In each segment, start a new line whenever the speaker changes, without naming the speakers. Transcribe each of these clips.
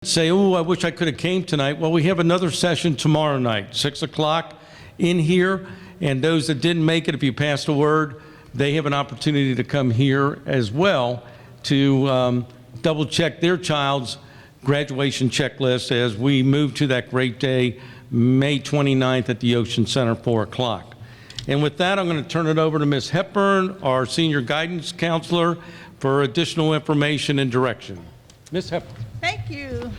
Say, oh, I wish I could have came tonight. Well, we have another session tomorrow night, 6 o'clock in here. And those that didn't make it, if you passed a word, they have an opportunity to come here as well to double check their child's graduation checklist as we move to that great day, May 29th at the Ocean Center, 4 o'clock. And with that, I'm going to turn it over to Ms. Hepburn, our senior guidance counselor, for additional information and direction. Ms. Hepburn.
Thank you.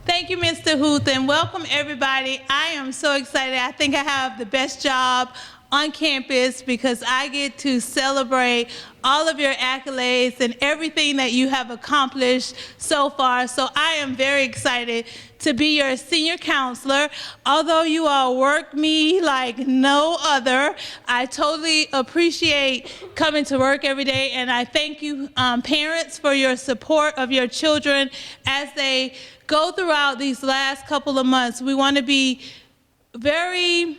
Thank you, Mr. Huth, and welcome everybody. I am so excited. I think I have the best job on campus because I get to celebrate all of your accolades and everything that you have accomplished so far. So I am very excited to be your senior counselor. Although you all work me like no other, I totally appreciate coming to work every day, and I thank you parents for your support of your children as they go throughout these last couple of months. We want to be very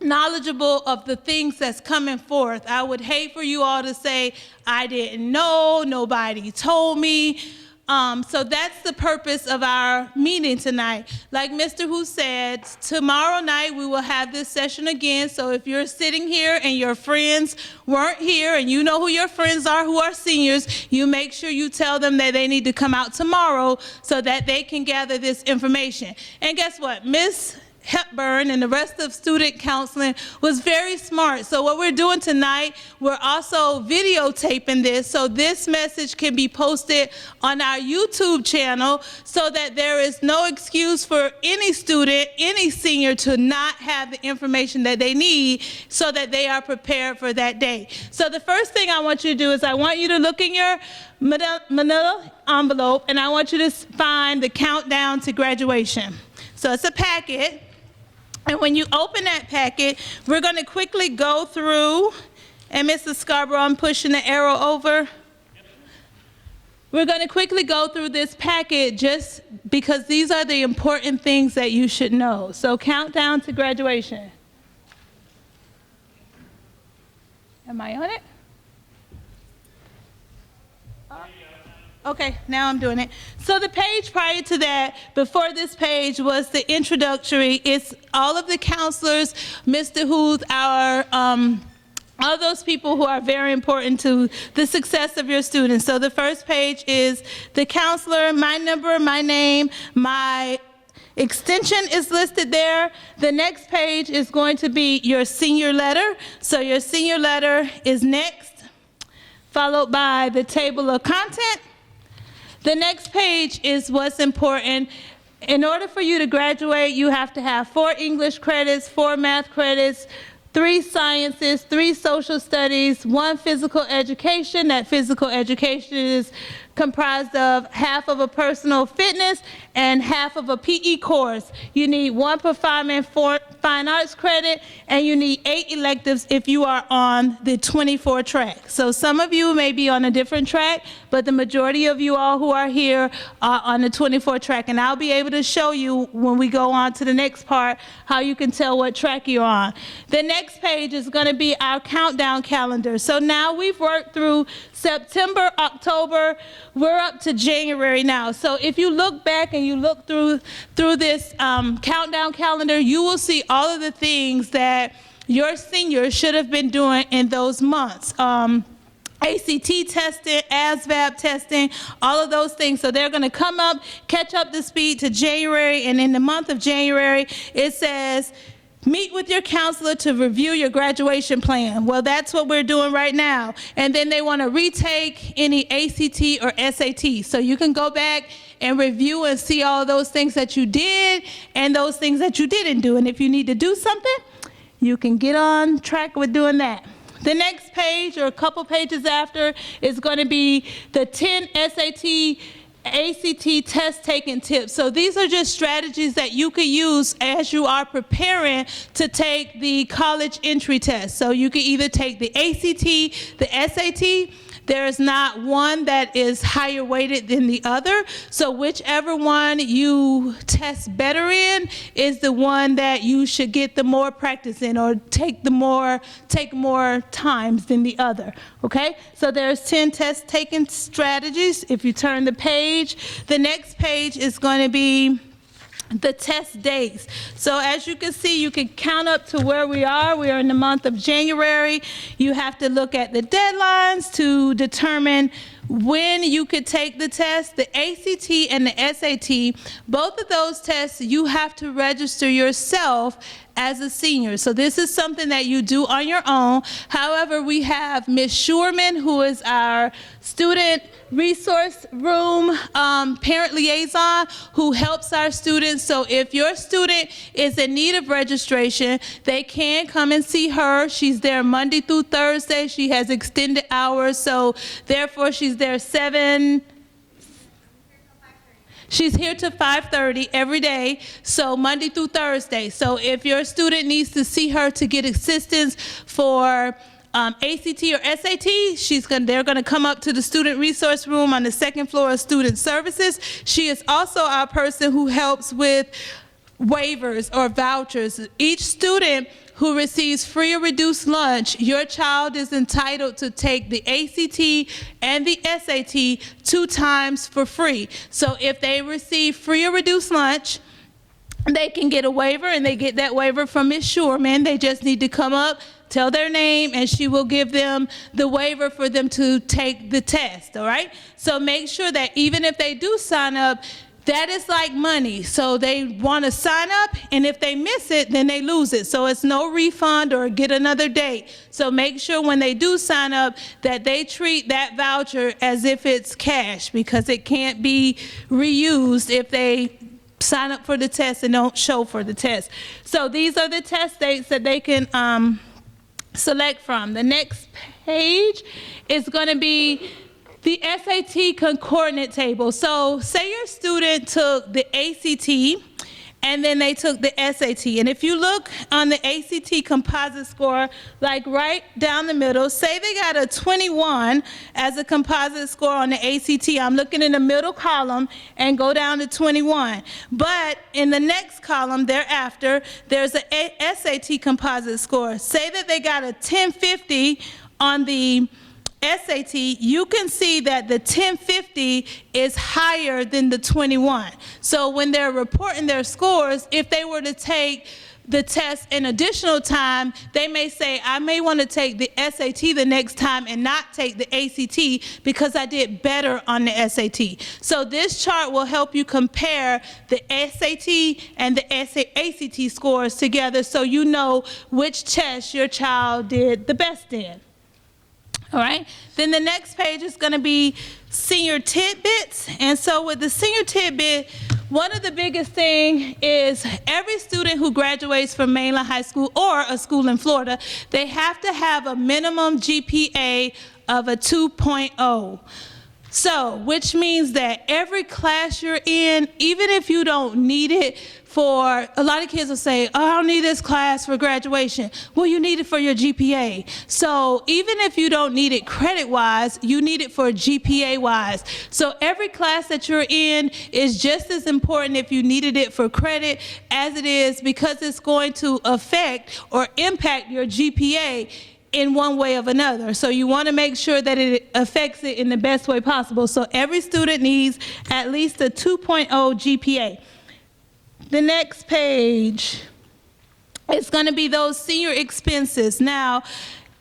knowledgeable of the things that's coming forth. I would hate for you all to say, I didn't know, nobody told me. So that's the purpose of our meeting tonight. Like Mr. Huth said, tomorrow night we will have this session again. So if you're sitting here and your friends weren't here and you know who your friends are who are seniors, you make sure you tell them that they need to come out tomorrow so that they can gather this information. And guess what? Miss Hepburn and the rest of student counseling was very smart. So what we're doing tonight, we're also videotaping this so this message can be posted on our YouTube channel so that there is no excuse for any student, any senior to not have the information that they need so that they are prepared for that day. So the first thing I want you to do is I want you to look in your manila envelope and I want you to find the countdown to graduation. So it's a packet. And when you open that packet, we're going to quickly go through, and Mrs. Scarborough, I'm pushing the arrow over. We're going to quickly go through this packet just because these are the important things that you should know. So countdown to graduation. Am I on it? Okay, now I'm doing it. So the page prior to that, before this page, was the introductory. It's all of the counselors, Mr. Huth, all those people who are very important to the success of your students. So the first page is the counselor, my number, my name, my extension is listed there. The next page is going to be your senior letter. So your senior letter is next, followed by the table of content. The next page is what's important. In order for you to graduate, you have to have 4 English credits, 4 math credits, 3 sciences, 3 social studies, 1 physical education. That physical education is comprised of half of a personal fitness and half of a PE course. You need 1 performing fine arts credit, and you need 8 electives if you are on the 24 track. So some of you may be on a different track, but the majority of you all who are here are on the 24 track, and I'll be able to show you when we go on to the next part how you can tell what track you're on. The next page is going to be our countdown calendar. So now we've worked through September, October, we're up to January now. So if you look back and you look through this countdown calendar, you will see all of the things that your seniors should have been doing in those months. ACT testing, ASVAB testing, all of those things. So they're going to come up, catch up to speed to January, and in the month of January, it says, meet with your counselor to review your graduation plan. Well, that's what we're doing right now. And then they want to retake any ACT or SAT. So you can go back and review and see all those things that you did and those things that you didn't do. And if you need to do something, you can get on track with doing that. The next page, or a couple pages after, is going to be the 10 SAT ACT test taking tips. So these are just strategies that you could use as you are preparing to take the college entry test. So you can either take the ACT, the SAT, There is not one that is higher weighted than the other. So whichever one you test better in is the one that you should get the more practice in, or take more times than the other. Okay? So there's 10 test taking strategies. If you turn the page, the next page is going to be the test dates. So as you can see, you can count up to where we are. We are in the month of January. You have to look at the deadlines to determine when you could take the test. The ACT and the SAT, both of those tests, you have to register yourself as a senior. So this is something that you do on your own. However, we have Ms. Schurman, who is our student resource room parent liaison, who helps our students. So if your student is in need of registration, they can come and see her. She's there Monday through Thursday. She has extended hours, so therefore she's there She's here till 5:30 every day, so Monday through Thursday. So if your student needs to see her to get assistance for ACT or SAT, they're gonna come up to the student resource room on the second floor of student services. She is also our person who helps with waivers or vouchers. Each student who receives free or reduced lunch, your child is entitled to take the ACT and the SAT 2 times for free. So if they receive free or reduced lunch, they can get a waiver, and they get that waiver from Ms. Schurman. They just need to come up, tell their name, and she will give them the waiver for them to take the test, all right? So make sure that even if they do sign up, that is like money. So they want to sign up, and if they miss it, then they lose it. So it's no refund or get another date. So make sure when they do sign up that they treat that voucher as if it's cash, because it can't be reused if they sign up for the test and don't show for the test. So these are the test dates that they can select from. The next page is going to be the SAT concordant table. So say your student took the ACT and then they took the SAT. And if you look on the ACT composite score, like right down the middle, say they got a 21 as a composite score on the ACT. I'm looking in the middle column and go down to 21. But in the next column thereafter, there's a SAT composite score. Say that they got a 1050 on the SAT, you can see that the 1050 is higher than the 21. So when they're reporting their scores, if they were to take the test an additional time, they may say, I may want to take the SAT the next time and not take the ACT because I did better on the SAT. So this chart will help you compare the SAT and the ACT scores together, so you know which test your child did the best in. All right, then the next page is going to be senior tidbits. And so with the senior tidbit, one of the biggest thing is every student who graduates from mainland high school or a school in Florida, they have to have a minimum GPA of a 2.0. So, which means that every class you're in, even if you don't need it for, a lot of kids will say, oh, I don't need this class for graduation. Well, you need it for your GPA. So even if you don't need it credit-wise, you need it for GPA-wise. So every class that you're in is just as important if you needed it for credit as it is, because it's going to affect or impact your GPA in one way or another. So you want to make sure that it affects it in the best way possible. So every student needs at least a 2.0 GPA. The next page is going to be those senior expenses. Now,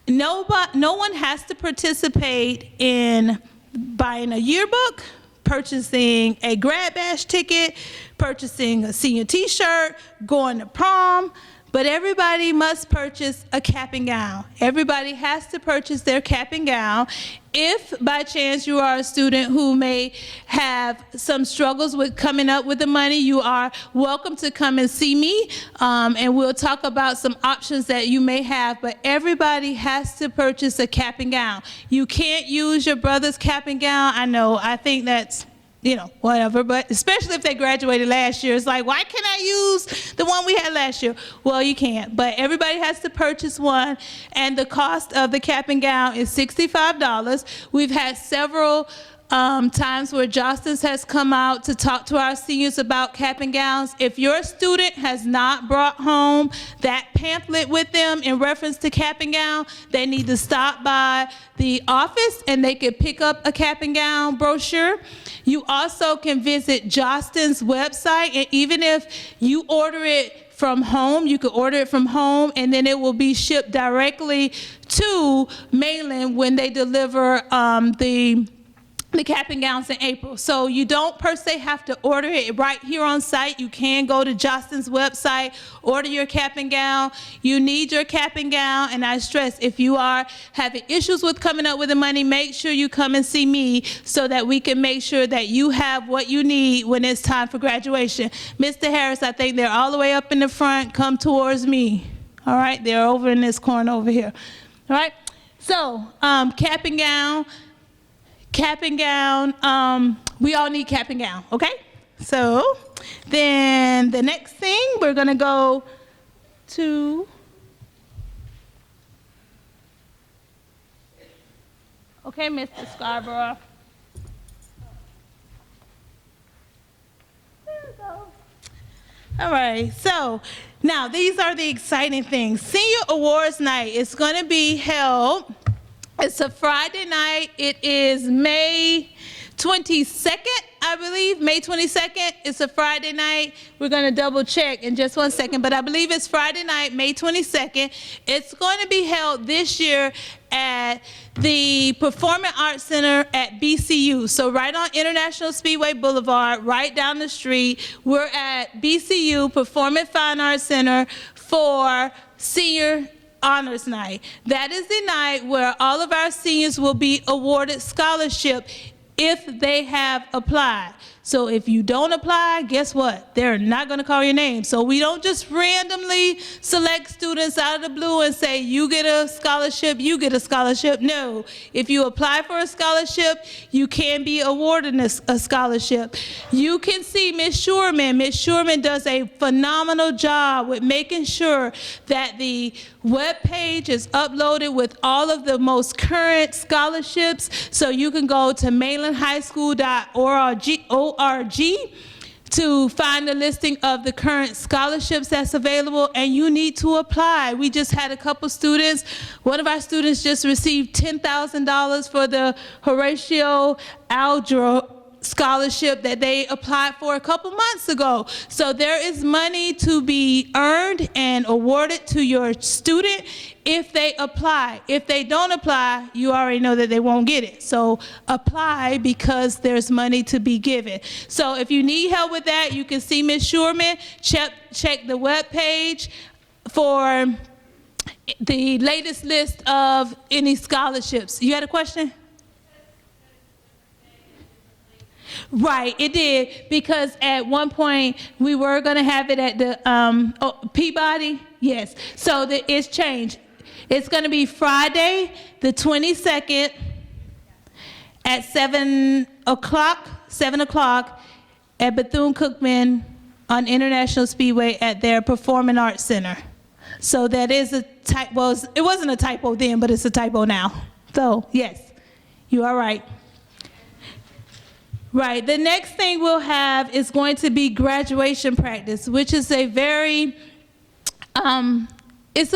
no one has to participate in buying a yearbook, purchasing a grad bash ticket, purchasing a senior t-shirt, going to prom, but everybody must purchase a cap and gown. Everybody has to purchase their cap and gown. If by chance you are a student who may have some struggles with coming up with the money, you are welcome to come and see me, and we'll talk about some options that you may have, but everybody has to purchase a cap and gown. You can't use your brother's cap and gown. I know, I think that's whatever, but especially if they graduated last year, it's like, why can't I use the one we had last year? Well, you can't, but everybody has to purchase one, and the cost of the cap and gown is $65. We've had several times where Jostens has come out to talk to our seniors about cap and gowns. If your student has not brought home that pamphlet with them in reference to cap and gown, they need to stop by the office and they can pick up a cap and gown brochure. You also can visit Jostens' website, and even if you order it from home, you can order it from home, and then it will be shipped directly to Mainland when they deliver the cap and gowns in April. So you don't per se have to order it right here on site. You can go to Jostens' website, order your cap and gown. You need your cap and gown, and I stress, if you are having issues with coming up with the money, make sure you come and see me so that we can make sure that you have what you need when it's time for graduation. Mr. Harris, I think they're all the way up in the front. Come towards me. All right, they're over in this corner over here. All right, so cap and gown. Cap and gown, we all need cap and gown, okay? So then the next thing, we're gonna go to, okay, Mr. Scarborough. There we go. All right, so now these are the exciting things. Senior Awards Night is gonna be held. It's a Friday night. It is May 22nd, I believe. May 22nd. It's a Friday night. We're going to double check in just one second, but I believe it's Friday night, May 22nd. It's going to be held this year at the Performing Arts Center at BCU. So right on International Speedway Boulevard, right down the street, we're at BCU Performing Fine Arts Center for Senior Honors Night. That is the night where all of our seniors will be awarded scholarship if they have applied. So if you don't apply, guess what? They're not going to call your name. So we don't just randomly select students out of the blue and say, you get a scholarship, you get a scholarship. No. If you apply for a scholarship, you can be awarded a scholarship. You can see Ms. Shurman. Ms. Shurman does a phenomenal job with making sure that the web page is uploaded with all of the most current scholarships. So you can go to mainlandhighschool.org to find the listing of the current scholarships that's available, and you need to apply. We just had a couple students. One of our students just received $10,000 for the Horatio Alger scholarship that they applied for a couple months ago. So there is money to be earned and awarded to your student if they apply. If they don't apply, you already know that they won't get it. So apply because there's money to be given. So if you need help with that, you can see Ms. Shurman. Check the web page for the latest list of any scholarships. You had a question? Right, it did, because at one point we were going to have it at the Peabody. Yes, so it's changed. It's going to be Friday, the 22nd at 7 o'clock at Bethune-Cookman on International Speedway at their Performing Arts Center. So that is a typo. Well, it wasn't a typo then, but it's a typo now. So, yes, you are right. Right, the next thing we'll have is going to be graduation practice, which is a very, it's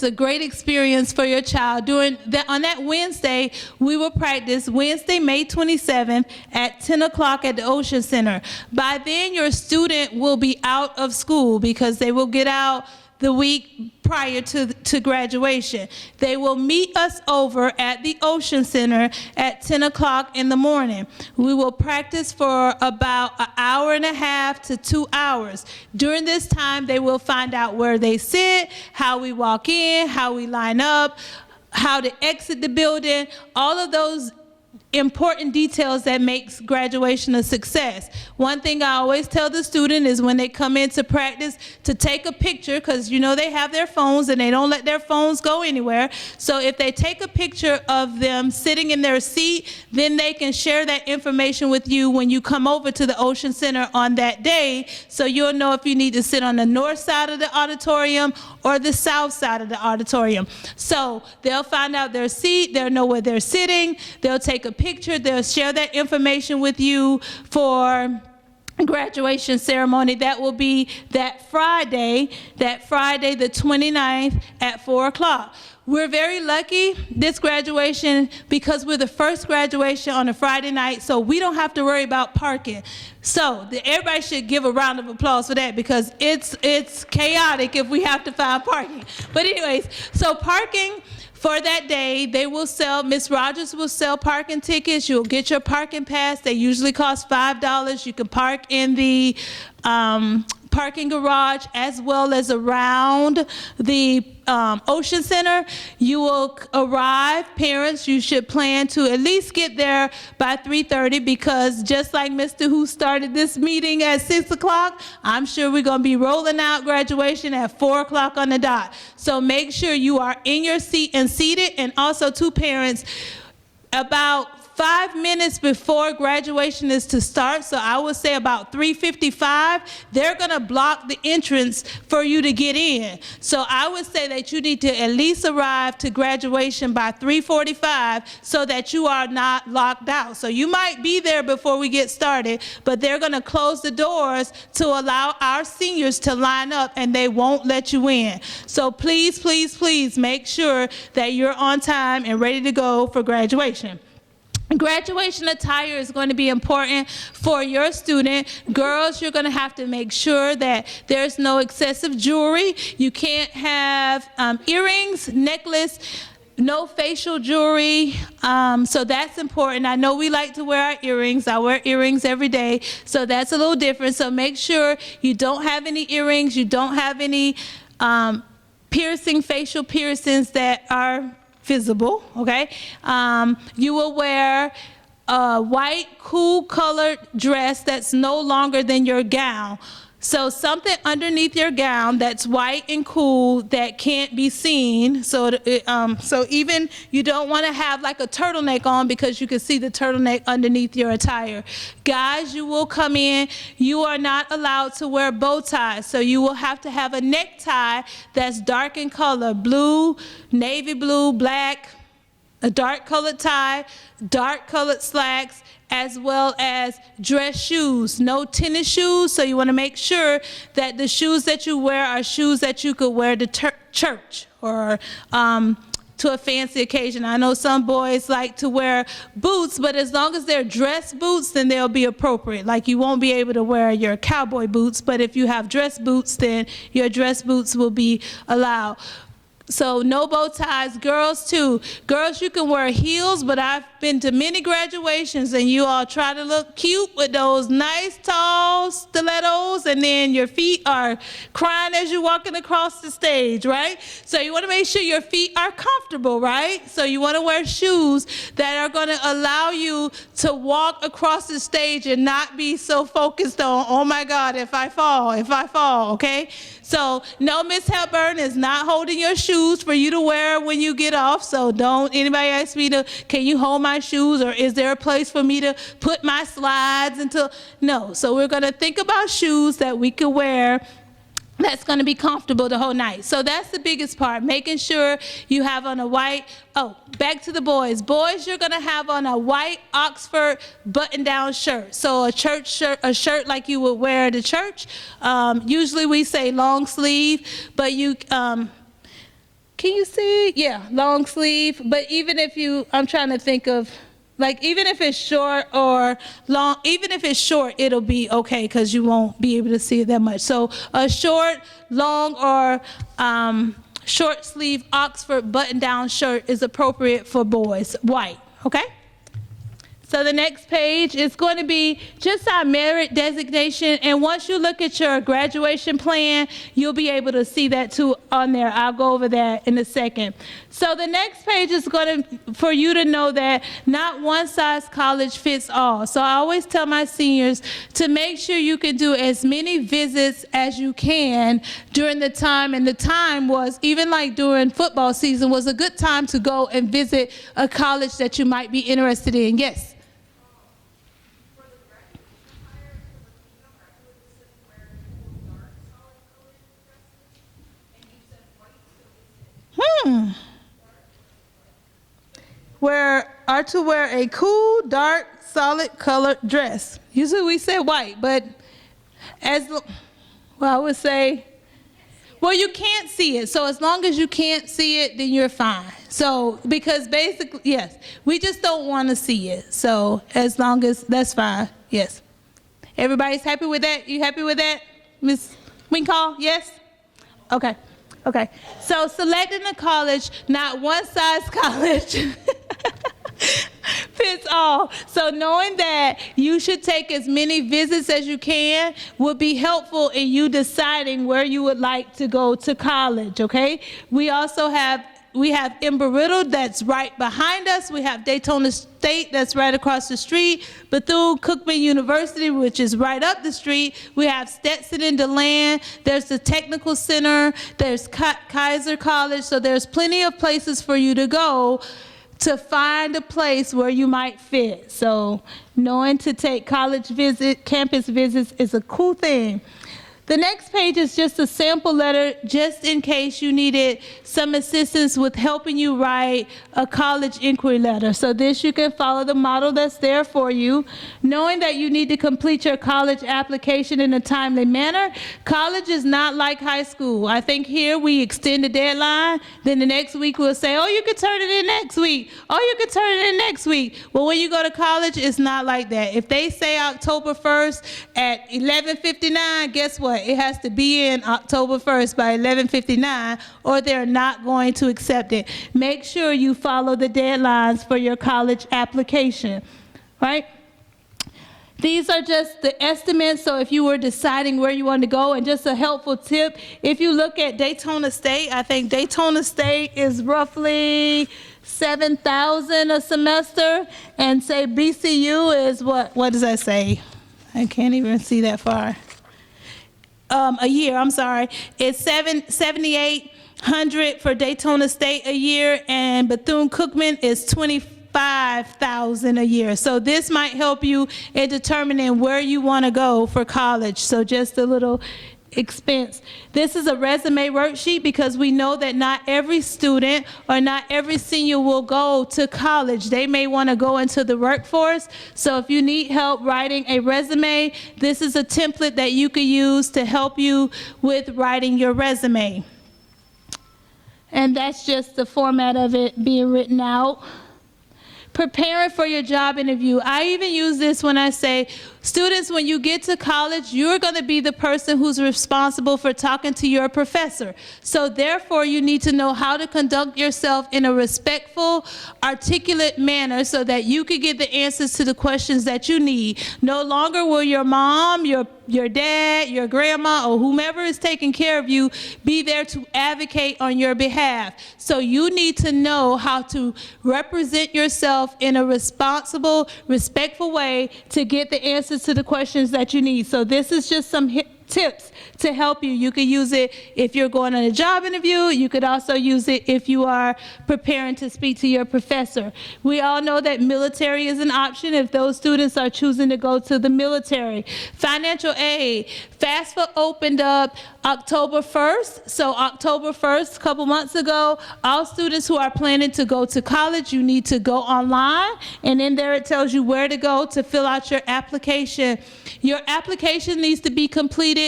a great experience for your child. On that Wednesday, we will practice Wednesday, May 27th at 10 o'clock at the Ocean Center. By then, your student will be out of school because they will get out the week prior to graduation. They will meet us over at the Ocean Center at 10 o'clock in the morning. We will practice for about an hour and a half to 2 hours. During this time, they will find out where they sit, how we walk in, how we line up, how to exit the building. All of those important details that makes graduation a success. One thing I always tell the student is when they come into practice to take a picture, because you know they have their phones and they don't let their phones go anywhere. So if they take a picture of them sitting in their seat, then they can share that information with you when you come over to the Ocean Center on that day, so you'll know if you need to sit on the north side of the auditorium or the south side of the auditorium. So they'll find out their seat, they'll know where they're sitting, they'll take a picture, they'll share that information with you for graduation ceremony. That will be that Friday the 29th at 4 o'clock. We're very lucky this graduation because we're the first graduation on a Friday night, so we don't have to worry about parking. So everybody should give a round of applause for that, because it's chaotic if we have to find parking. But anyways, so parking for that day, they will sell, Ms. Rogers will sell parking tickets. You'll get your parking pass. They usually cost $5. You can park in the parking garage as well as around the Ocean Center. You will arrive, parents, you should plan to at least get there by 3:30, because just like Mr. Who started this meeting at 6 o'clock, I'm sure we're gonna be rolling out graduation at 4 o'clock on the dot. So make sure you are in your seat and seated, and also to parents, about 5 minutes before graduation is to start, so I would say about 3:55, they're gonna block the entrance for you to get in. So I would say that you need to at least arrive to graduation by 3:45 so that you are not locked out. So you might be there before we get started, but they're gonna close the doors to allow our seniors to line up, and they won't let you in. So please, please, please make sure that you're on time and ready to go for graduation. Graduation attire is going to be important for your student. Girls, you're going to have to make sure that there's no excessive jewelry. You can't have earrings, necklace, no facial jewelry. So that's important. I know we like to wear our earrings. I wear earrings every day, so that's a little different. So make sure you don't have any earrings, you don't have any facial piercings that are visible, okay? You will wear a white, cool colored dress that's no longer than your gown. So something underneath your gown that's white and cool that can't be seen. So even you don't want to have like a turtleneck on, because you can see the turtleneck underneath your attire. Guys, you will come in, you are not allowed to wear bow ties. So you will have to have a necktie that's dark in color, blue, navy blue, black, a dark colored tie, dark colored slacks, as well as dress shoes. No tennis shoes, so you want to make sure that the shoes that you wear are shoes that you could wear to church or to a fancy occasion. I know some boys like to wear boots, but as long as they're dress boots, then they'll be appropriate. Like, you won't be able to wear your cowboy boots, but if you have dress boots, then your dress boots will be allowed. So no bow ties. Girls too. Girls, you can wear heels, but I've been to many graduations and you all try to look cute with those nice tall stilettos, and then your feet are crying as you're walking across the stage, right? So you want to make sure your feet are comfortable, right? So you want to wear shoes that are going to allow you to walk across the stage and not be so focused on, oh my God, if I fall, okay? So no, Miss Hepburn is not holding your shoes for you to wear when you get off. So don't anybody ask me can you hold my shoes, or is there a place for me to put my slides until, no. So we're gonna think about shoes that we could wear that's going to be comfortable the whole night. So that's the biggest part, making sure you have on a white, back to the boys. Boys, you're going to have on a white Oxford button-down shirt. So a church shirt, a shirt like you would wear to church. Usually we say long sleeve, but you, can you see? Yeah, long sleeve. But even if you, I'm trying to think of, like, even if it's short or long, even if it's short, it'll be okay because you won't be able to see it that much. So a short, long, or short sleeve Oxford button-down shirt is appropriate for boys, white, okay? So the next page is going to be just our merit designation. And once you look at your graduation plan, you'll be able to see that too on there. I'll go over that in a second. So the next page is going to, for you to know that not one size college fits all. So I always tell my seniors to make sure you can do as many visits as you can during the time. And the time was, even like during football season, was a good time to go and visit a college that you might be interested in. Yes? Are to wear a cool, dark, solid colored dress. Usually we say white, but well, I would say, well, you can't see it. So as long as you can't see it, then you're fine. So, because basically, yes, we just don't want to see it. So as long as, that's fine, yes. Everybody's happy with that? You happy with that, Ms. Winkall? Yes? Okay. Okay. So selecting a college, not one size college fits all. So knowing that you should take as many visits as you can will be helpful in you deciding where you would like to go to college, okay? We also have Embry-Riddle that's right behind us. We have Daytona State that's right across the street. Bethune-Cookman University, which is right up the street. We have Stetson and DeLand. There's the Technical Center. There's Kaiser College. So there's plenty of places for you to go to find a place where you might fit. So knowing to take campus visits is a cool thing. The next page is just a sample letter, just in case you needed some assistance with helping you write a college inquiry letter. So this, you can follow the model that's there for you. Knowing that you need to complete your college application in a timely manner. College is not like high school. I think here we extend the deadline, then the next week we'll say, oh, you can turn it in next week. Oh, you can turn it in next week. Well, when you go to college, it's not like that. If they say October 1st at 11:59, guess what? It has to be in October 1st by 11:59, or they're not going to accept it. Make sure you follow the deadlines for your college application, right? These are just the estimates, so if you were deciding where you want to go, and just a helpful tip, if you look at Daytona State, I think Daytona State is roughly $7,000 a semester, and say BCU is what does that say? I can't even see that far. A year, I'm sorry. It's $7,800 for Daytona State a year, and Bethune-Cookman is $25,000 a year. So this might help you in determining where you want to go for college. So just a little expense. This is a resume worksheet because we know that not every student or not every senior will go to college. They may want to go into the workforce. So if you need help writing a resume, this is a template that you could use to help you with writing your resume. And that's just the format of it being written out. Preparing for your job interview. I even use this when I say, students, when you get to college, you're going to be the person who's responsible for talking to your professor. So therefore, you need to know how to conduct yourself in a respectful, articulate manner so that you can get the answers to the questions that you need. No longer will your mom, your dad, your grandma, or whomever is taking care of you be there to advocate on your behalf. So you need to know how to represent yourself in a responsible, respectful way to get the answers to the questions that you need. So this is just some tips to help you. You could use it if you're going on a job interview. You could also use it if you are preparing to speak to your professor. We all know that military is an option if those students are choosing to go to the military. Financial aid. FAFSA opened up October 1st. So October 1st, a couple months ago, all students who are planning to go to college, you need to go online, and in there it tells you where to go to fill out your application. Your application needs to be completed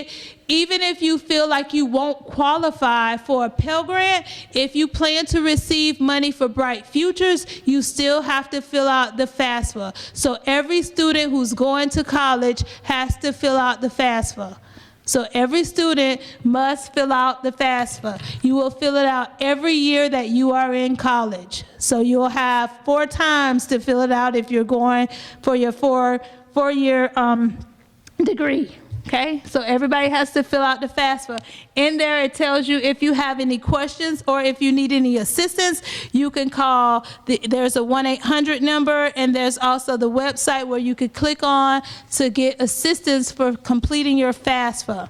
even if you feel like you won't qualify for a Pell Grant. If you plan to receive money for Bright Futures, you still have to fill out the FAFSA. So every student who's going to college has to fill out the FAFSA. So every student must fill out the FAFSA. You will fill it out every year that you are in college. So you'll have 4 times to fill it out if you're going for your four-year degree. Okay, so everybody has to fill out the FAFSA. In there, it tells you if you have any questions or if you need any assistance, you can call. There's a 1-800 number, and there's also the website where you could click on to get assistance for completing your FAFSA.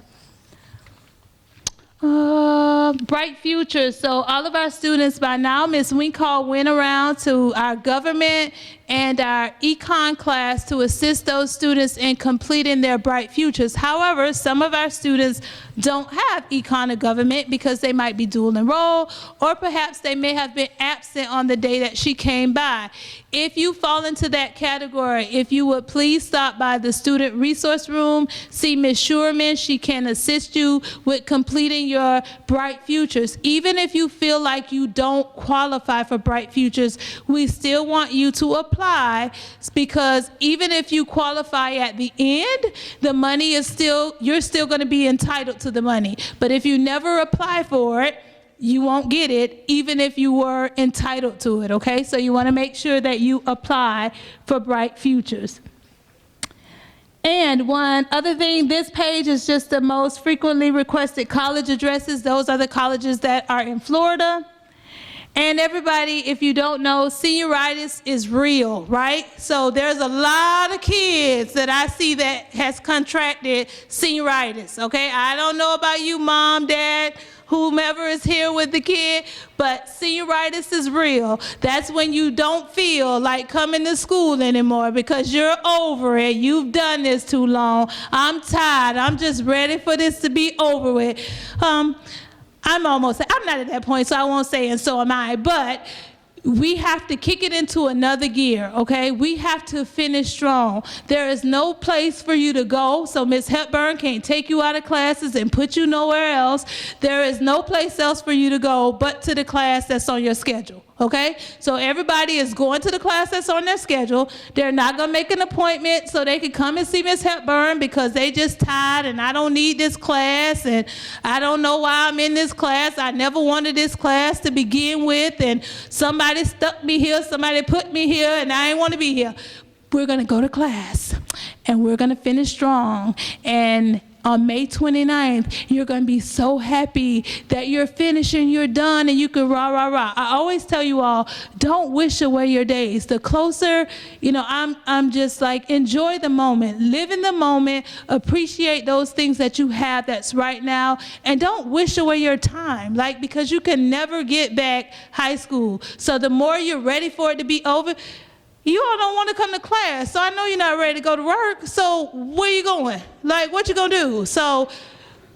Bright future. So all of our students by now, Ms. Winkall went around to our government and our econ class to assist those students in completing their bright futures. However, some of our students don't have econ or government because they might be dual enrolled, or perhaps they may have been absent on the day that she came by. If you fall into that category, if you would please stop by the student resource room, see Ms. Schuerman. She can assist you with completing your bright futures. Even if you feel like you don't qualify for bright futures, we still want you to apply, because even if you qualify at the end, the money is still, you're still going to be entitled to the money. But if you never apply for it, you won't get it, even if you were entitled to it, okay? So you want to make sure that you apply for bright futures. And one other thing, this page is just the most frequently requested college addresses. Those are the colleges that are in Florida. And everybody, if you don't know, senioritis is real, right? So there's a lot of kids that I see that has contracted senioritis, okay? I don't know about you, mom, dad, whomever is here with the kid, but senioritis is real. That's when you don't feel like coming to school anymore because you're over it. You've done this too long. I'm tired. I'm just ready for this to be over with. I'm not at that point, so I won't say, and so am I, but we have to kick it into another gear, okay? We have to finish strong. There is no place for you to go, so Ms. Hepburn can't take you out of classes and put you nowhere else. There is no place else for you to go but to the class that's on your schedule, okay? So everybody is going to the class that's on their schedule. They're not gonna make an appointment so they can come and see Ms. Hepburn because they just tired and I don't need this class and I don't know why I'm in this class. I never wanted this class to begin with, and somebody stuck me here, somebody put me here, and I ain't want to be here. We're gonna go to class and we're gonna finish strong, and on May 29th, you're going to be so happy that you're finished and you're done and you can rah, rah, rah. I always tell you all, don't wish away your days. The closer, I'm just like, enjoy the moment. Live in the moment. Appreciate those things that you have that's right now. And don't wish away your time, because you can never get back high school. So the more you're ready for it to be over, you all don't want to come to class, so I know you're not ready to go to work, so where you going? What you gonna do? So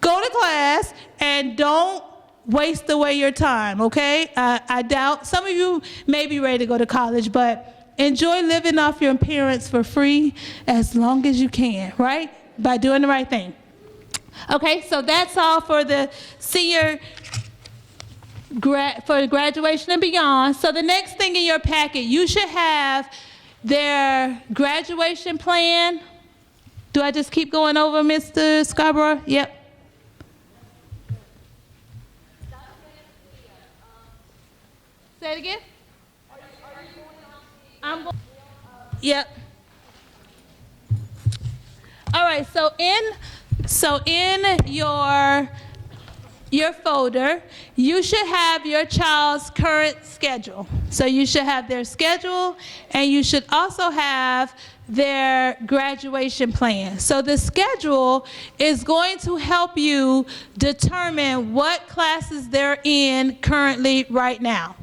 go to class and don't waste away your time, okay? I doubt, some of you may be ready to go to college, but enjoy living off your parents for free as long as you can, right? By doing the right thing. Okay, so that's all for the senior for graduation and beyond. So the next thing in your packet, you should have their graduation plan. Do I just keep going over, Mr. Scarborough? Yep. Say it again. I'm going. Yep. All right. So in your folder, you should have your child's current schedule. So you should have their schedule, and you should also have their graduation plan. So the schedule is going to help you determine what classes they're in currently right now.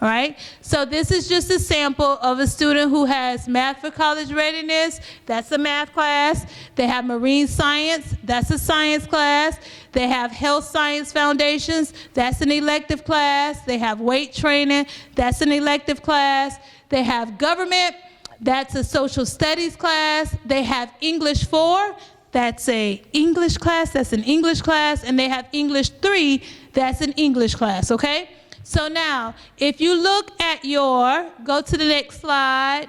All right, so this is just a sample of a student who has math for college readiness. That's a math class. They have marine science. That's a science class. They have health science foundations. That's an elective class. They have weight training. That's an elective class. They have government. That's a social studies class. They have English 4. That's an English class. That's an English class. And they have English 3. That's an English class, okay? So now, if you look at go to the next slide,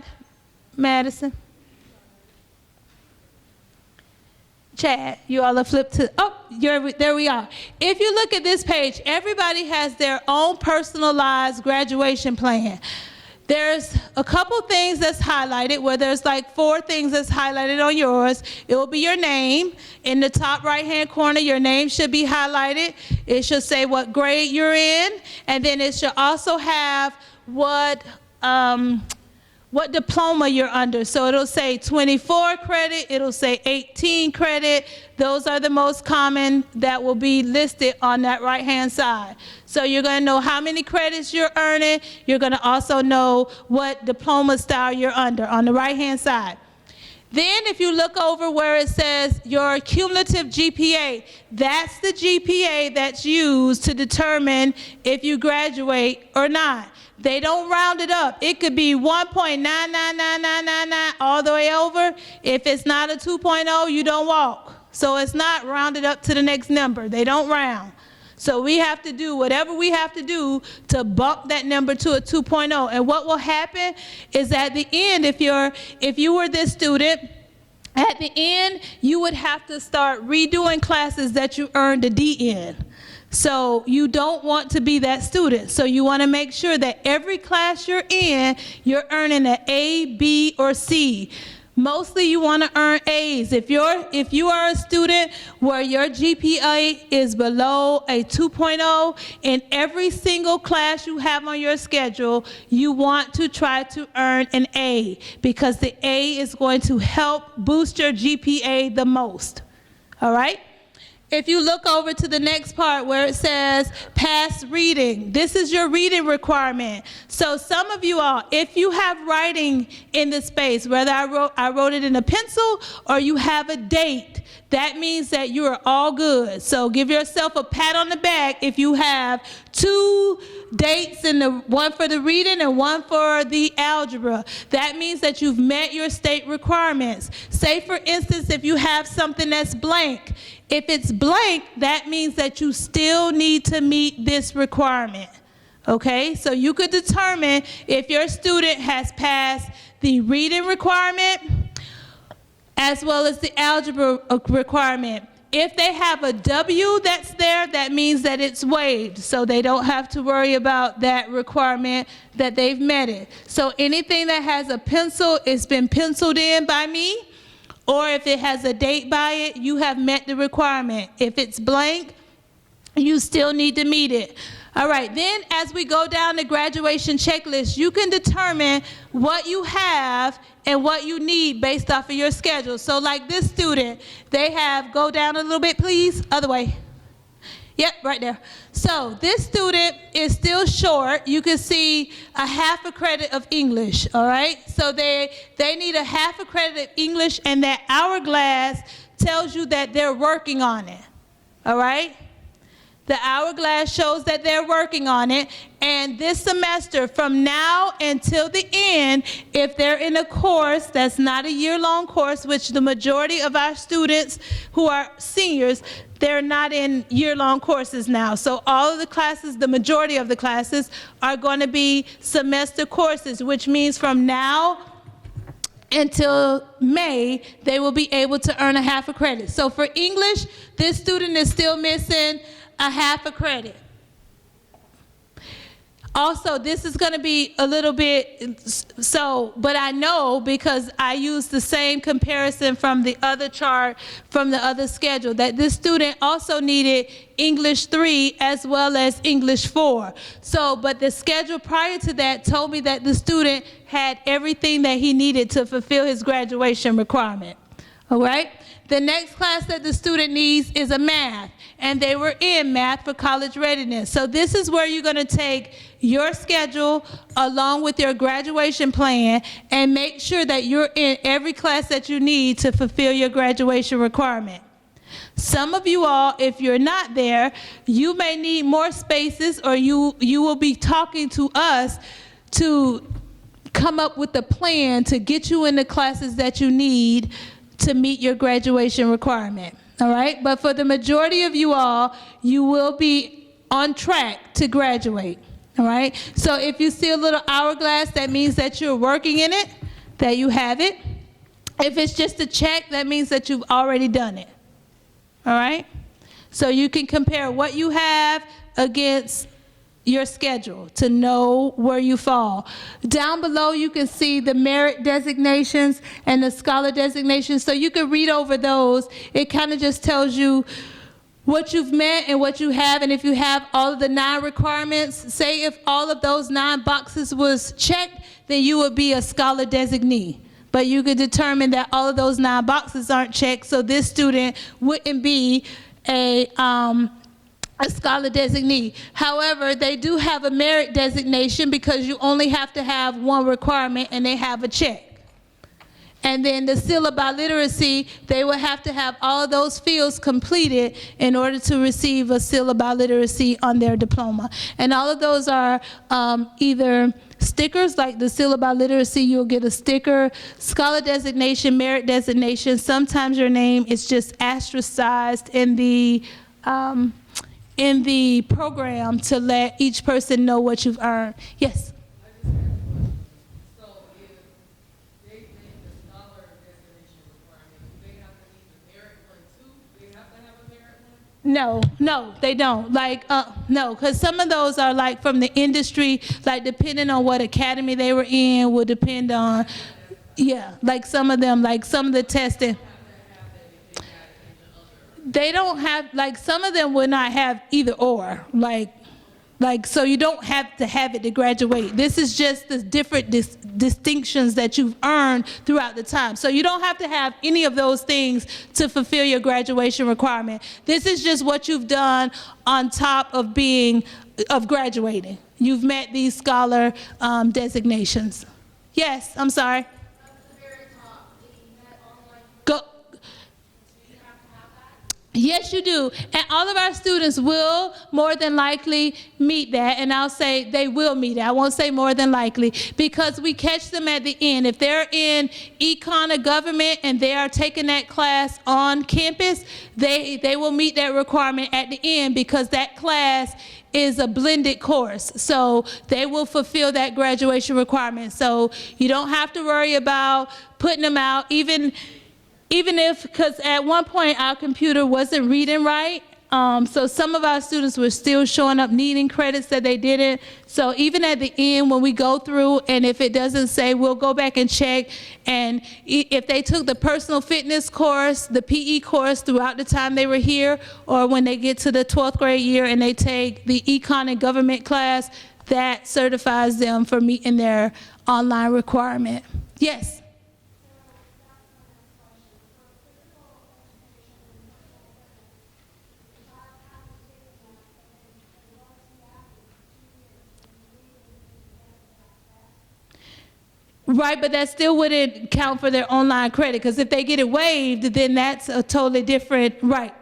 Madison. Chad, you all have flipped to, there we are. If you look at this page, everybody has their own personalized graduation plan. There's a couple things that's highlighted, where there's like 4 things that's highlighted on yours. It will be your name. In the top right-hand corner, your name should be highlighted. It should say what grade you're in, and then it should also have what diploma you're under. So it'll say 24 credit, it'll say 18 credit. Those are the most common that will be listed on that right-hand side. So you're gonna know how many credits you're earning. You're gonna also know what diploma style you're under on the right-hand side. Then if you look over where it says your cumulative GPA, that's the GPA that's used to determine if you graduate or not. They don't round it up. It could be 1.999999 all the way over. If it's not a 2.0, you don't walk. So it's not rounded up to the next number. They don't round. So we have to do whatever we have to do to bump that number to a 2.0. And what will happen is at the end, if you were this student, at the end, you would have to start redoing classes that you earned a D in. So you don't want to be that student. So you want to make sure that every class you're in, you're earning an A, B, or C. Mostly you want to earn A's. If you are a student where your GPA is below a 2.0, in every single class you have on your schedule, you want to try to earn an A, because the A is going to help boost your GPA the most. All right? If you look over to the next part where it says pass reading, this is your reading requirement. So some of you all, if you have writing in the space, whether I wrote it in a pencil or you have a date, that means that you are all good. So give yourself a pat on the back if you have 2 dates, one for the reading and one for the algebra. That means that you've met your state requirements. Say for instance, if you have something that's blank, if it's blank, that means that you still need to meet this requirement. Okay, so you could determine if your student has passed the reading requirement as well as the algebra requirement. If they have a W that's there, that means that it's waived, so they don't have to worry about that requirement, that they've met it. So anything that has a pencil, it's been penciled in by me, or if it has a date by it, you have met the requirement. If it's blank, you still need to meet it. All right, then as we go down the graduation checklist, you can determine what you have and what you need based off of your schedule. So like this student, they have, go down a little bit please, other way. Yep, right there. So this student is still short. You can see a half a credit of English, all right? So they need a half a credit of English, and that hourglass tells you that they're working on it, all right? The hourglass shows that they're working on it, and this semester, from now until the end, if they're in a course that's not a year-long course, which the majority of our students who are seniors, they're not in year-long courses now. So all of the classes, the majority of the classes, are going to be semester courses, which means from now until May, they will be able to earn a half a credit. So for English, this student is still missing a half a credit. Also, this is going to be a little bit but I know because I used the same comparison from the other chart, from the other schedule, that this student also needed English 3 as well as English 4. So, but the schedule prior to that told me that the student had everything that he needed to fulfill his graduation requirement. All right? The next class that the student needs is a math, and they were in math for college readiness. So this is where you're going to take your schedule along with your graduation plan and make sure that you're in every class that you need to fulfill your graduation requirement. Some of you all, if you're not there, you may need more spaces, or you will be talking to us to come up with a plan to get you in the classes that you need to meet your graduation requirement, all right? But for the majority of you all, you will be on track to graduate, all right? So if you see a little hourglass, that means that you're working in it, that you have it. If it's just a check, that means that you've already done it, all right? So you can compare what you have against your schedule to know where you fall. Down below, you can see the merit designations and the scholar designations. So you can read over those. It kind of just tells you what you've met and what you have, and if you have all of the 9 requirements. Say if all of those 9 boxes was checked, then you would be a scholar designee. But you could determine that all of those 9 boxes aren't checked, so this student wouldn't be a scholar designee. However, they do have a merit designation because you only have to have 1 requirement and they have a check. And then the seal of biliteracy, they will have to have all of those fields completed in order to receive a seal of biliteracy on their diploma. And all of those are either stickers, like the seal of biliteracy, you'll get a sticker, scholar designation, merit designation. Sometimes your name is just ostracized in the program to let each person know what you've earned. Yes?
So if they make the scholar designation requirement, do they have to need the merit one too? Do they have to have a merit one?
No, they don't. Like, no, because some of those are like from the industry, like depending on what academy they were in will depend on, yeah, like some of them, like some of the testing. They don't have, like some of them will not have either or, like so you don't have to have it to graduate. This is just the different distinctions that you've earned throughout the time. So you don't have to have any of those things to fulfill your graduation requirement. This is just what you've done on top of graduating. You've met these scholar designations. Yes, I'm sorry. Go. Yes, you do. And all of our students will more than likely meet that. And I'll say they will meet it. I won't say more than likely because we catch them at the end. If they're in econ or government and they are taking that class on campus, they will meet that requirement at the end because that class is a blended course. So they will fulfill that graduation requirement. So you don't have to worry about putting them out, even if, because at one point our computer wasn't reading right, so some of our students were still showing up needing credits that they didn't. So even at the end when we go through and if it doesn't say, we'll go back and check. And if they took the personal fitness course, the PE course throughout the time they were here, or when they get to the 12th grade year and they take the econ and government class, that certifies them for meeting their online requirement. Yes? Right, but that still wouldn't count for their online credit, because if they get it waived, then that's a totally different, right.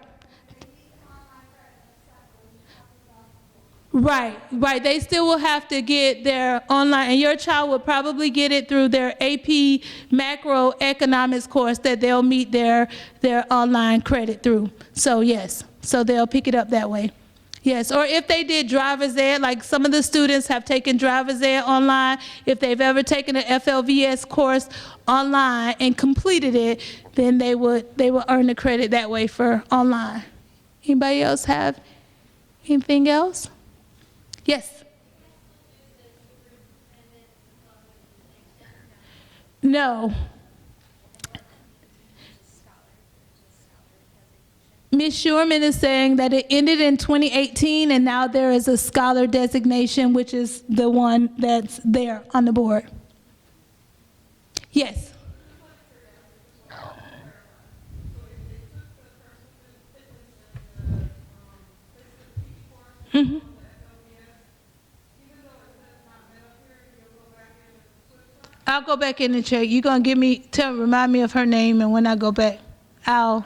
Right, they still will have to get their online, and your child will probably get it through their AP macroeconomics course that they'll meet their online credit through. So yes, so they'll pick it up that way. Yes, or if they did driver's ed, like some of the students have taken driver's ed online, if they've ever taken an FLVS course online and completed it, then they would earn the credit that way for online. Anybody else have anything else? Yes. No. Ms. Shurman is saying that it ended in 2018 and now there is a scholar designation, which is the one that's there on the board. Yes. Mm-hmm. I'll go back in and check. You're going to remind me of her name, and when I go back, I'll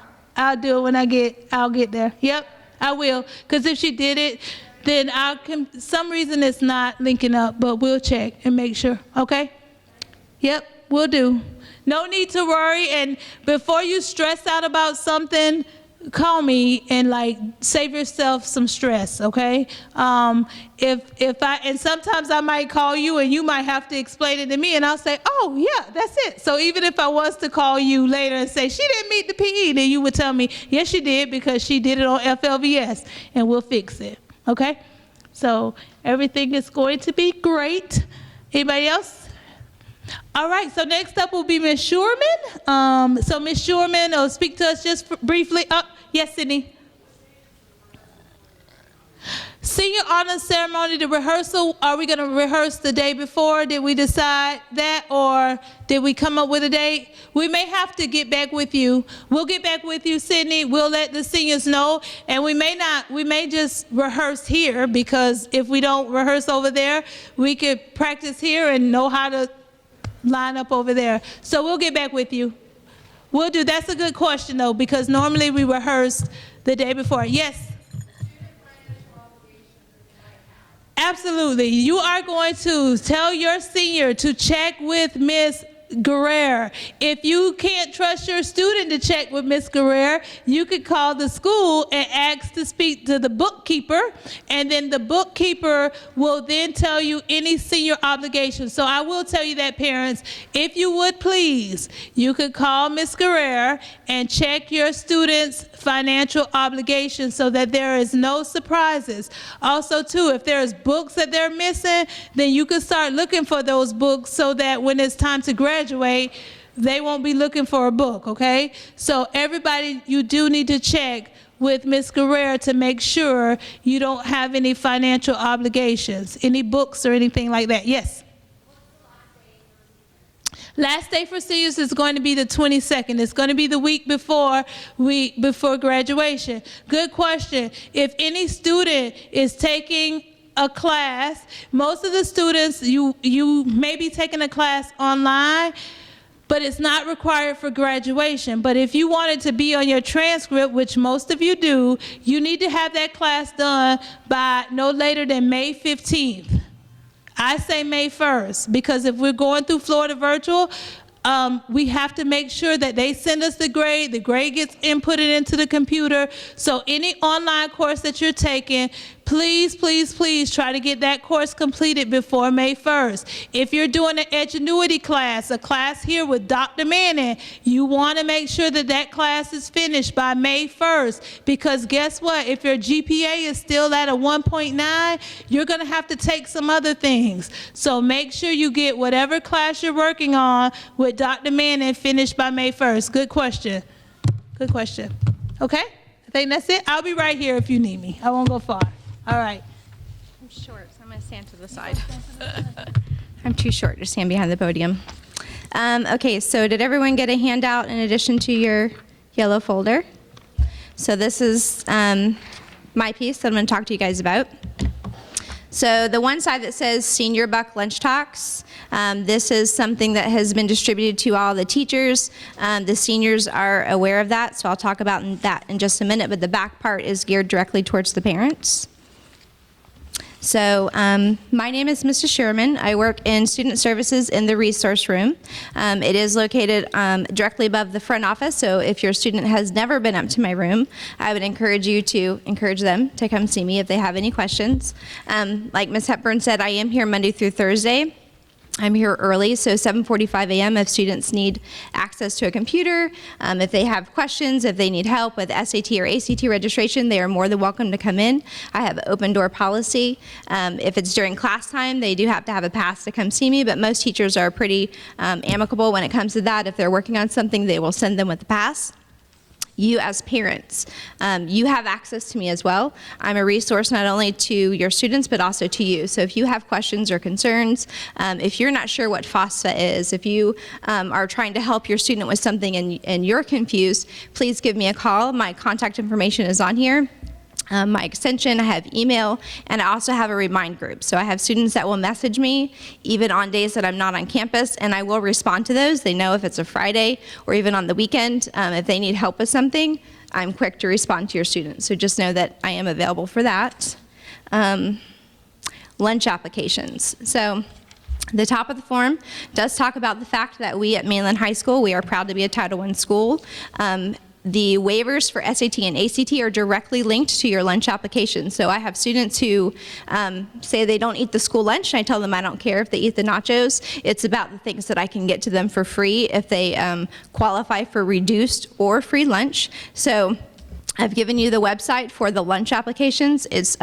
do it when I'll get there. Yep, I will. Because if she did it, then some reason it's not linking up, but we'll check and make sure, okay? Yep, we'll do. No need to worry, and before you stress out about something, call me and like save yourself some stress, okay? And sometimes I might call you and you might have to explain it to me, and I'll say, oh yeah, that's it. So even if I was to call you later and say she didn't meet the PE, then you would tell me, yes she did, because she did it on FLVS, and we'll fix it, okay? So everything is going to be great. Anybody else? All right, so next up will be Ms. Shurman. So Ms. Shurman will speak to us just briefly. Yes, Sydney. Senior honor ceremony, the rehearsal, are we going to rehearse the day before? Did we decide that, or did we come up with a date? We may have to get back with you. We'll get back with you, Sydney. We'll let the seniors know, and we may just rehearse here, because if we don't rehearse over there, we could practice here and know how to line up over there. So we'll get back with you. We'll do. That's a good question, though, because normally we rehearse the day before. Yes? Absolutely. You are going to tell your senior to check with Ms. Guerrero. If you can't trust your student to check with Ms. Guerrero, you could call the school and ask to speak to the bookkeeper, and then the bookkeeper will then tell you any senior obligations. So I will tell you that, parents, if you would please, you could call Ms. Guerrero and check your student's financial obligations so that there is no surprises. Also, too, if there's books that they're missing, then you can start looking for those books so that when it's time to graduate, they won't be looking for a book, okay? So everybody, you do need to check with Ms. Guerrero to make sure you don't have any financial obligations, any books or anything like that. Yes? Last day for seniors is going to be the 22nd. It's going to be the week before graduation. Good question. If any student is taking a class, most of the students, you may be taking a class online, but it's not required for graduation. But if you want it to be on your transcript, which most of you do, you need to have that class done by no later than May 15th. I say May 1st, because if we're going through Florida Virtual, we have to make sure that they send us the grade gets inputted into the computer. So any online course that you're taking, please, please, please try to get that course completed before May 1st. If you're doing an Edgenuity class, a class here with Dr. Manning, you want to make sure that that class is finished by May 1st, because guess what? If your GPA is still at a 1.9, you're going to have to take some other things. So make sure you get whatever class you're working on with Dr. Manning finished by May 1st. Good question. Good question. Okay? I think that's it. I'll be right here if you need me. I won't go far. All right.
I'm short, so I'm going to stand to the side. I'm too short to stand behind the podium. Okay, so did everyone get a handout in addition to your yellow folder? So this is my piece that I'm going to talk to you guys about. So the one side that says Senior Buck Lunch Talks, this is something that has been distributed to all the teachers. The seniors are aware of that, so I'll talk about that in just a minute, but the back part is geared directly towards the parents. So my name is Mrs. Sherman. I work in student services in the resource room. It is located directly above the front office, so if your student has never been up to my room, I would encourage them to come see me if they have any questions. Like Ms. Hepburn said, I am here Monday through Thursday. I'm here early, so 7:45 a.m. if students need access to a computer, if they have questions, if they need help with SAT or ACT registration, they are more than welcome to come in. I have an open door policy. If it's during class time, they do have to have a pass to come see me, but most teachers are pretty amicable when it comes to that. If they're working on something, they will send them with the pass. You as parents, you have access to me as well. I'm a resource not only to your students, but also to you. So if you have questions or concerns, if you're not sure what FOSTA is, if you are trying to help your student with something and you're confused, please give me a call. My contact information is on here. My extension, I have email, and I also have a remind group. So I have students that will message me even on days that I'm not on campus, and I will respond to those. They know if it's a Friday or even on the weekend. If they need help with something, I'm quick to respond to your students. So just know that I am available for that. Lunch applications. So the top of the form does talk about the fact that we at Mainland High School, we are proud to be a Title I school. The waivers for SAT and ACT are directly linked to your lunch application. So I have students who say they don't eat the school lunch, and I tell them I don't care if they eat the nachos. It's about the things that I can get to them for free if they qualify for reduced or free lunch. So I've given you the website for the lunch applications. It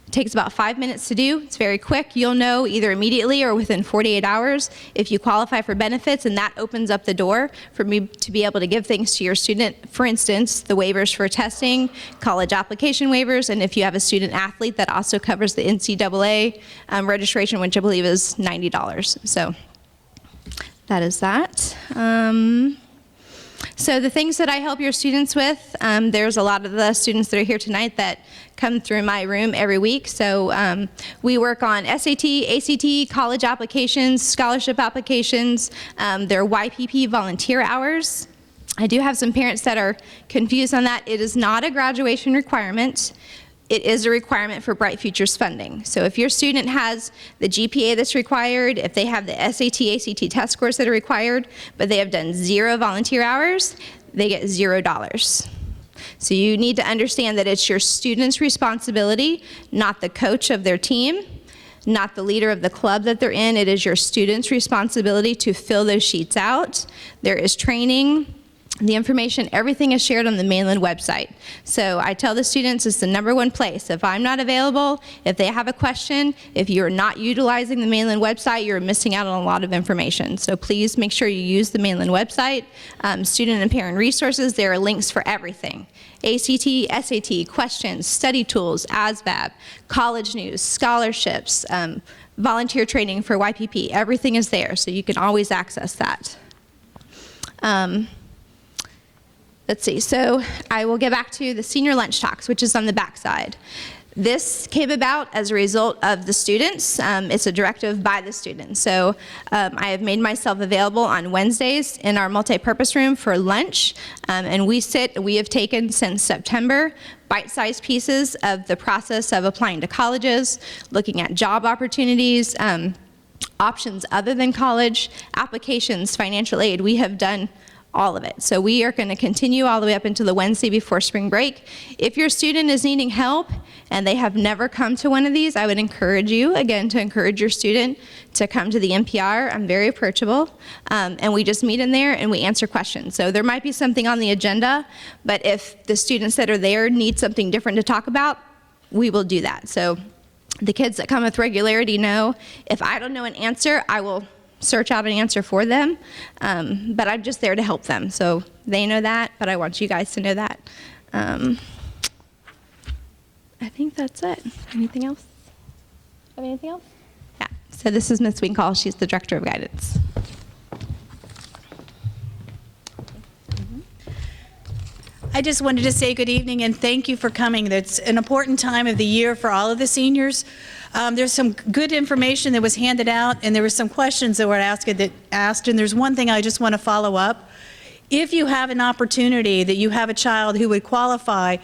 takes about 5 minutes to do. It's very quick. You'll know either immediately or within 48 hours if you qualify for benefits, and that opens up the door for me to be able to give things to your student. For instance, the waivers for testing, college application waivers, and if you have a student athlete, that also covers the NCAA registration, which I believe is $90. So that is that. So the things that I help your students with, there's a lot of the students that are here tonight that come through my room every week. So we work on SAT, ACT, college applications, scholarship applications, their YPP volunteer hours. I do have some parents that are confused on that. It is not a graduation requirement. It is a requirement for Bright Futures funding. So if your student has the GPA that's required, if they have the SAT, ACT test scores that are required, but they have done 0 volunteer hours, they get $0. So you need to understand that it's your student's responsibility, not the coach of their team, not the leader of the club that they're in. It is your student's responsibility to fill those sheets out. There is training. The information, everything is shared on the mainland website. So I tell the students it's the #1 place. If I'm not available, if they have a question, if you're not utilizing the mainland website, you're missing out on a lot of information. So please make sure you use the mainland website. Student and parent resources, there are links for everything. ACT, SAT, questions, study tools, ASVAB, college news, scholarships, volunteer training for YPP. Everything is there, so you can always access that. Let's see, so I will get back to the senior lunch talks, which is on the back side. This came about as a result of the students. It's a directive by the students. So I have made myself available on Wednesdays in our multi-purpose room for lunch. And we have taken since September bite-sized pieces of the process of applying to colleges, looking at job opportunities, options other than college, applications, financial aid. We have done all of it. So we are going to continue all the way up into the Wednesday before spring break. If your student is needing help and they have never come to one of these, I would encourage you, again, to encourage your student to come to the NPR. I'm very approachable. And we just meet in there and we answer questions. So there might be something on the agenda, but if the students that are there need something different to talk about, we will do that. So the kids that come with regularity know if I don't know an answer, I will search out an answer for them, but I'm just there to help them. So they know that, but I want you guys to know that. I think that's it. Anything else? Have anything else? Yeah. So this is Ms. Winkall. She's the Director of Guidance.
I just wanted to say good evening and thank you for coming. It's an important time of the year for all of the seniors. There's some good information that was handed out, and there were some questions that were asked, and there's one thing I just want to follow up. If you have an opportunity that you have a child who would qualify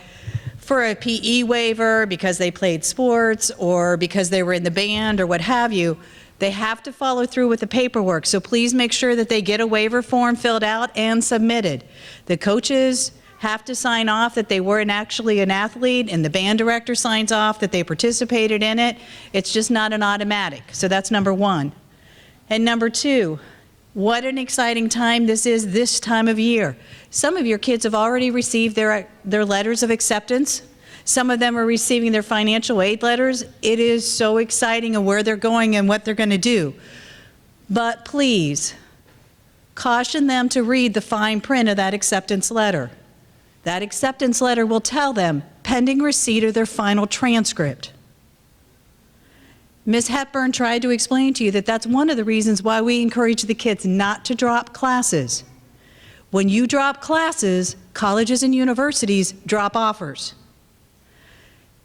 for a PE waiver because they played sports or because they were in the band or what have you, they have to follow through with the paperwork. So please make sure that they get a waiver form filled out and submitted. The coaches have to sign off that they weren't actually an athlete, and the band director signs off that they participated in it. It's just not an automatic. So that's #1. And #2, what an exciting time this is this time of year. Some of your kids have already received their letters of acceptance. Some of them are receiving their financial aid letters. It is so exciting and where they're going and what they're going to do. But please, caution them to read the fine print of that acceptance letter. That acceptance letter will tell them, pending receipt of their final transcript. Ms. Hepburn tried to explain to you that that's one of the reasons why we encourage the kids not to drop classes. When you drop classes, colleges and universities drop offers.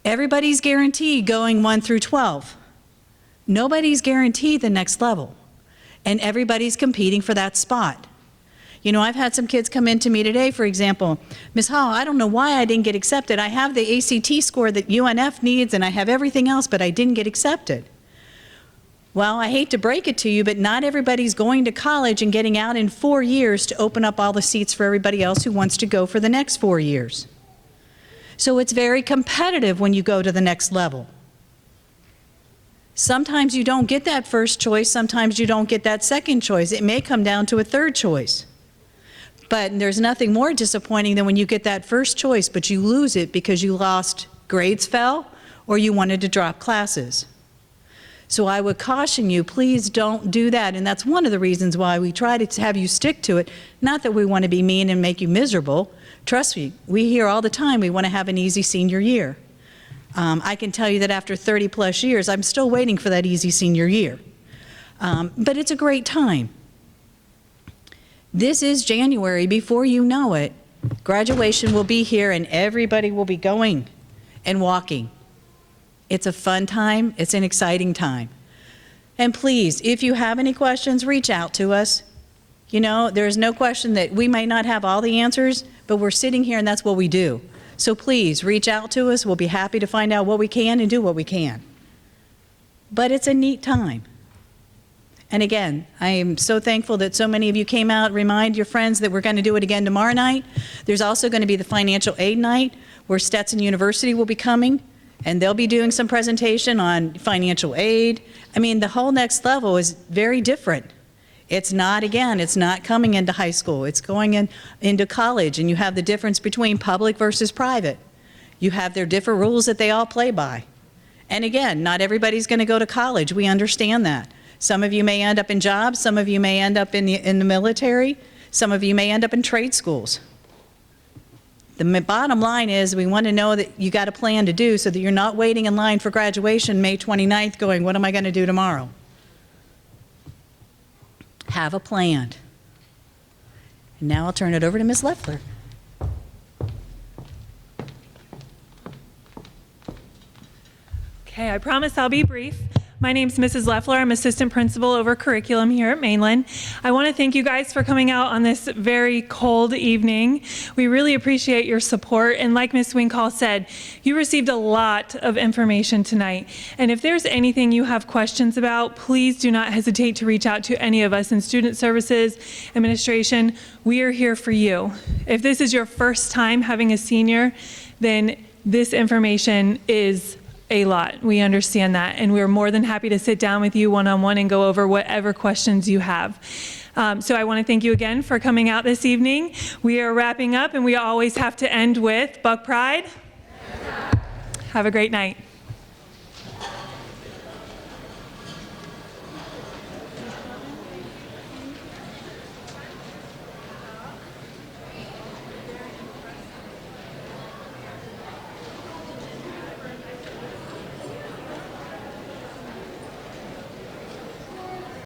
Everybody's guaranteed going 1 through 12. Nobody's guaranteed the next level, and everybody's competing for that spot. You know, I've had some kids come in to me today, for example, Ms. Hall, I don't know why I didn't get accepted. I have the ACT score that UNF needs and I have everything else, but I didn't get accepted. Well, I hate to break it to you, but not everybody's going to college and getting out in 4 years to open up all the seats for everybody else who wants to go for the next 4 years. So it's very competitive when you go to the next level. Sometimes you don't get that first choice, sometimes you don't get that second choice. It may come down to a third choice. But there's nothing more disappointing than when you get that first choice, but you lose it because you lost, grades fell, or you wanted to drop classes. So I would caution you, please don't do that. And that's one of the reasons why we try to have you stick to it. Not that we want to be mean and make you miserable. Trust me, we hear all the time we want to have an easy senior year. I can tell you that after 30 plus years, I'm still waiting for that easy senior year. But it's a great time. This is January. Before you know it, graduation will be here and everybody will be going and walking. It's a fun time. It's an exciting time. And please, if you have any questions, reach out to us. You know, there's no question that we may not have all the answers, but we're sitting here and that's what we do. So please reach out to us. We'll be happy to find out what we can and do what we can. But it's a neat time. And again, I am so thankful that so many of you came out. Remind your friends that we're going to do it again tomorrow night. There's also going to be the financial aid night where Stetson University will be coming and they'll be doing some presentation on financial aid. I mean, the whole next level is very different. It's not, again, it's not coming into high school. It's going into college, and you have the difference between public versus private. You have their different rules that they all play by. And again, not everybody's going to go to college. We understand that. Some of you may end up in jobs. Some of you may end up in the military. Some of you may end up in trade schools. The bottom line is we want to know that you got a plan to do so that you're not waiting in line for graduation May 29th going, what am I going to do tomorrow? Have a plan. And now I'll turn it over to Ms. Leffler.
Okay, I promise I'll be brief. My name's Mrs. Leffler. I'm assistant principal over curriculum here at Mainland. I want to thank you guys for coming out on this very cold evening. We really appreciate your support. And like Ms. Winkall said, you received a lot of information tonight. And if there's anything you have questions about, please do not hesitate to reach out to any of us in student services, administration. We are here for you. If this is your first time having a senior, then this information is a lot. We understand that, and we're more than happy to sit down with you one-on-one and go over whatever questions you have. So I want to thank you again for coming out this evening. We are wrapping up, and we always have to end with Buck Pride. Have a great night.